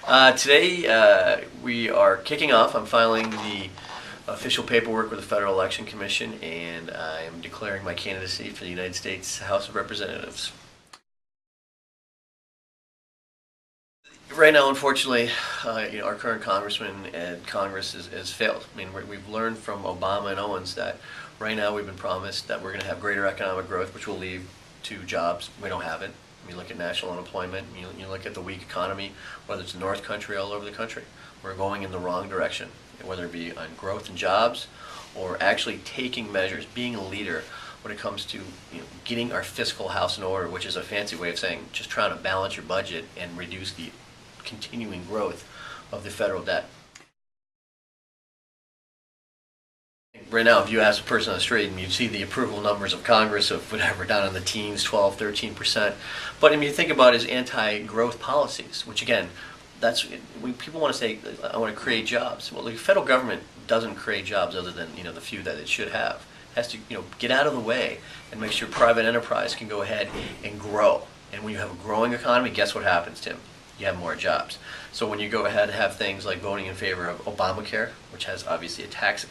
Today we are kicking off. I'm filing the official paperwork with the Federal Election Commission, and I am declaring my candidacy for the United States House of Representatives. Right now, unfortunately, our current congressman and Congress has failed. I mean, we've learned from Obama and Owens that right now we've been promised that we're going to have greater economic growth, which will lead to jobs. We don't have it. You look at national unemployment, you look at the weak economy, whether it's the North Country, all over the country. We're going in the wrong direction, whether it be on growth and jobs or actually taking measures, being a leader when it comes to getting our fiscal house in order, which is a fancy way of saying just trying to balance your budget and reduce the continuing growth of the federal debt. Right now, if you ask a person on the street and you see the approval numbers of Congress of whatever down in the teens, 12, 13%. But I mean, you think about his anti-growth policies, which again, that's when people want to say, I want to create jobs. Well, the federal government doesn't create jobs other than the few that it should have. It has to get out of the way and make sure private enterprise can go ahead and grow. And when you have a growing economy, guess what happens, Tim? You have more jobs. So when you go ahead and have things like voting in favor of Obamacare, which has obviously a tax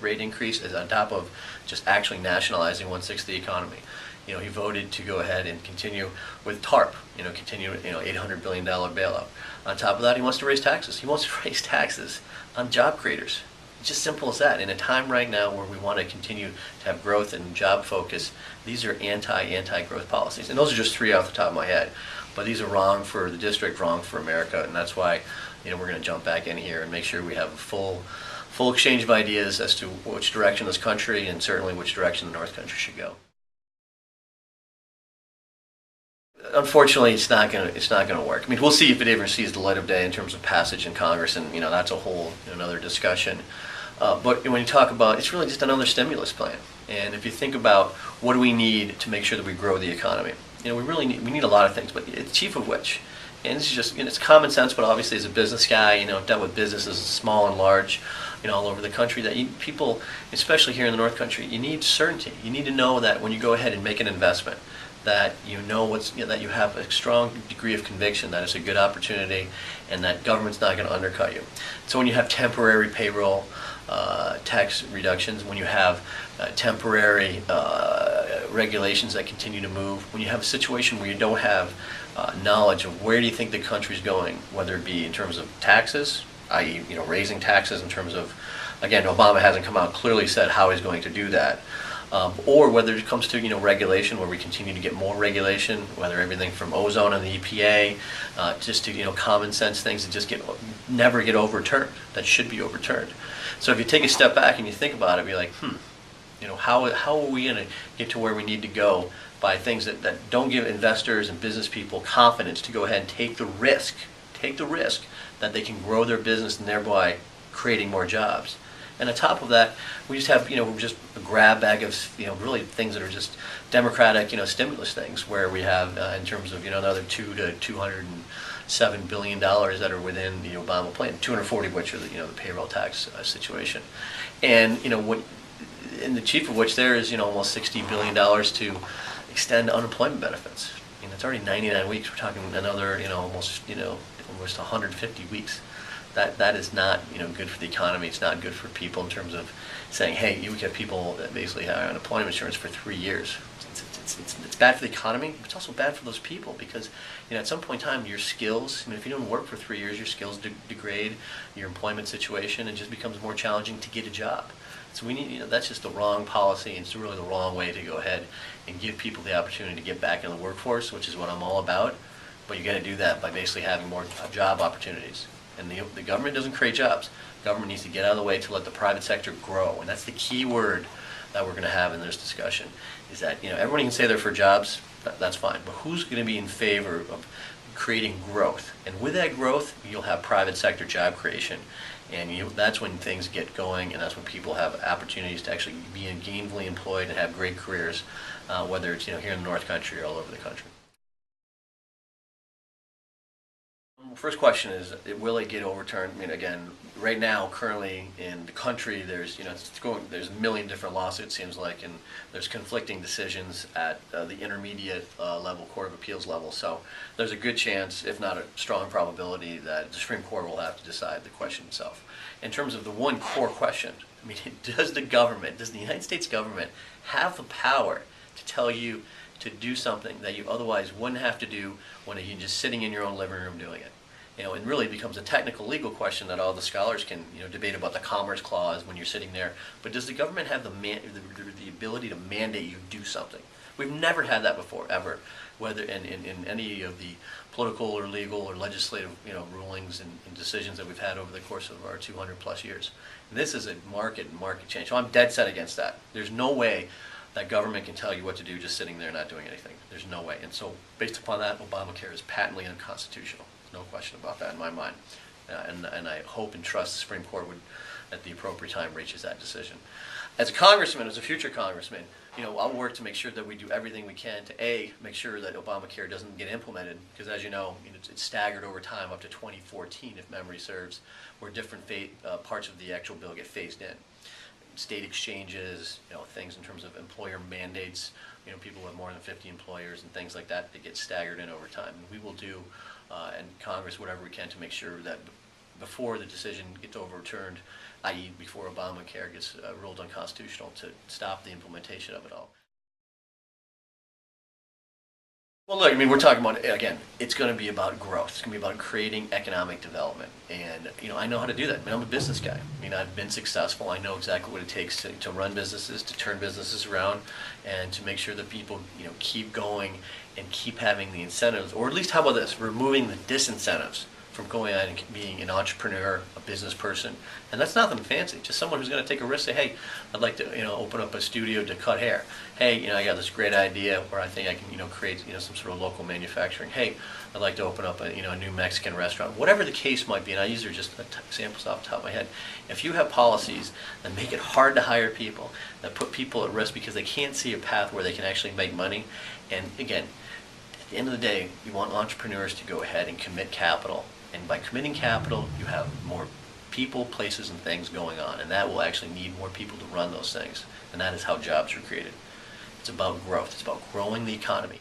rate increase, is on top of just actually nationalizing 1/6 of the economy. He voted to go ahead and continue with TARP, continue $800 billion bailout. On top of that, he wants to raise taxes. He wants to raise taxes on job creators. It's just simple as that. In a time right now where we want to continue to have growth and job focus, these are anti-growth policies. And those are just three off the top of my head. But these are wrong for the district, wrong for America, and that's why we're going to jump back in here and make sure we have a full exchange of ideas as to which direction this country and certainly which direction the North Country should go. Unfortunately, it's not going to work. I mean, we'll see if it ever sees the light of day in terms of passage in Congress, and that's a whole another discussion. But when you talk about, it's really just another stimulus plan. And if you think about what do we need to make sure that we grow the economy, we need a lot of things, but it's chief of which, and this is just it's common sense. But obviously, as a business guy, dealt with businesses small and large, all over the country, that people, especially here in the North Country, you need certainty. You need to know that when you go ahead and make an investment, that that you have a strong degree of conviction that it's a good opportunity, and that government's not going to undercut you. So when you have temporary payroll tax reductions, when you have temporary regulations that continue to move, when you have a situation where you don't have knowledge of where do you think the country's going, whether it be in terms of taxes, i.e. raising taxes in terms of, again, Obama hasn't come out and clearly said how he's going to do that. Or whether it comes to regulation, where we continue to get more regulation, whether everything from ozone and the EPA, just to common sense things that just never get overturned, that should be overturned. So if you take a step back and you think about it, be like, how are we going to get to where we need to go by things that don't give investors and business people confidence to go ahead and take the risk that they can grow their business and thereby creating more jobs. And on top of that, we just have, just a grab bag of, really things that are just democratic, stimulus things, where we have, in terms of, another $2 to $207 billion that are within the Obama plan, 240 of which are the payroll tax situation. And, and the chief of which there is, almost $60 billion to extend unemployment benefits. It's already 99 weeks. We're talking another, almost 150 weeks. That is not good for the economy. It's not good for people in terms of saying, hey, you get people that basically have unemployment insurance for 3 years. It's bad for the economy. It's also bad for those people because at some point in time your skills, if you don't work for 3 years, your skills degrade, your employment situation, and it just becomes more challenging to get a job. So we need, that's just the wrong policy, and it's really the wrong way to go ahead and give people the opportunity to get back in the workforce, which is what I'm all about. But you got to do that by basically having more job opportunities. And the government doesn't create jobs. The government needs to get out of the way to let the private sector grow. And that's the key word that we're going to have in this discussion, is that everyone can say they're for jobs, that's fine. But who's going to be in favor of creating growth? And with that growth, you'll have private sector job creation. And that's when things get going, and that's when people have opportunities to actually be gainfully employed and have great careers, whether it's here in the North Country or all over the country. First question is, will it get overturned? I mean, again, right now, currently in the country, there's there's a million different lawsuits, seems like, and there's conflicting decisions at the intermediate level, Court of Appeals level. So there's a good chance, if not a strong probability, that the Supreme Court will have to decide the question itself. In terms of the one core question, I mean, does the United States government have the power to tell you to do something that you otherwise wouldn't have to do when you're just sitting in your own living room doing it? It really becomes a technical legal question that all the scholars can debate about the Commerce Clause when you're sitting there. But does the government have the ability to mandate you do something? We've never had that before, ever, whether in any of the political or legal or legislative rulings and decisions that we've had over the course of our 200 plus years. And this is a market change. So I'm dead set against that. There's no way that government can tell you what to do just sitting there not doing anything. There's no way. And so based upon that, Obamacare is patently unconstitutional. No question about that in my mind. And I hope and trust the Supreme Court would, at the appropriate time, reaches that decision. As a congressman, as a future congressman, I'll work to make sure that we do everything we can to make sure that Obamacare doesn't get implemented, because as you know, it's staggered over time up to 2014, if memory serves, where different parts of the actual bill get phased in. State exchanges, things in terms of employer mandates, people with more than 50 employers and things like that get staggered in over time. And we will do in Congress whatever we can to make sure that before the decision gets overturned, i.e. before Obamacare gets ruled unconstitutional, to stop the implementation of it all. Well, look, I mean, we're talking about, again, it's going to be about growth. It's going to be about creating economic development. And, I know how to do that. I mean, I'm a business guy. I mean, I've been successful. I know exactly what it takes to run businesses, to turn businesses around, and to make sure that people, keep going and keep having the incentives, or at least, how about this, removing the disincentives from going out and being an entrepreneur, a business person. And that's nothing fancy. Just someone who's going to take a risk, say, hey, I'd like to open up a studio to cut hair. Hey, I got this great idea where I think I can create some sort of local manufacturing. Hey, I'd like to open up a new Mexican restaurant. Whatever the case might be, and these are just examples off the top of my head. If you have policies that make it hard to hire people, that put people at risk because they can't see a path where they can actually make money, and again, at the end of the day, you want entrepreneurs to go ahead and commit capital. And by committing capital, you have more people, places, and things going on. And that will actually need more people to run those things. And that is how jobs are created. It's about growth. It's about growing the economy.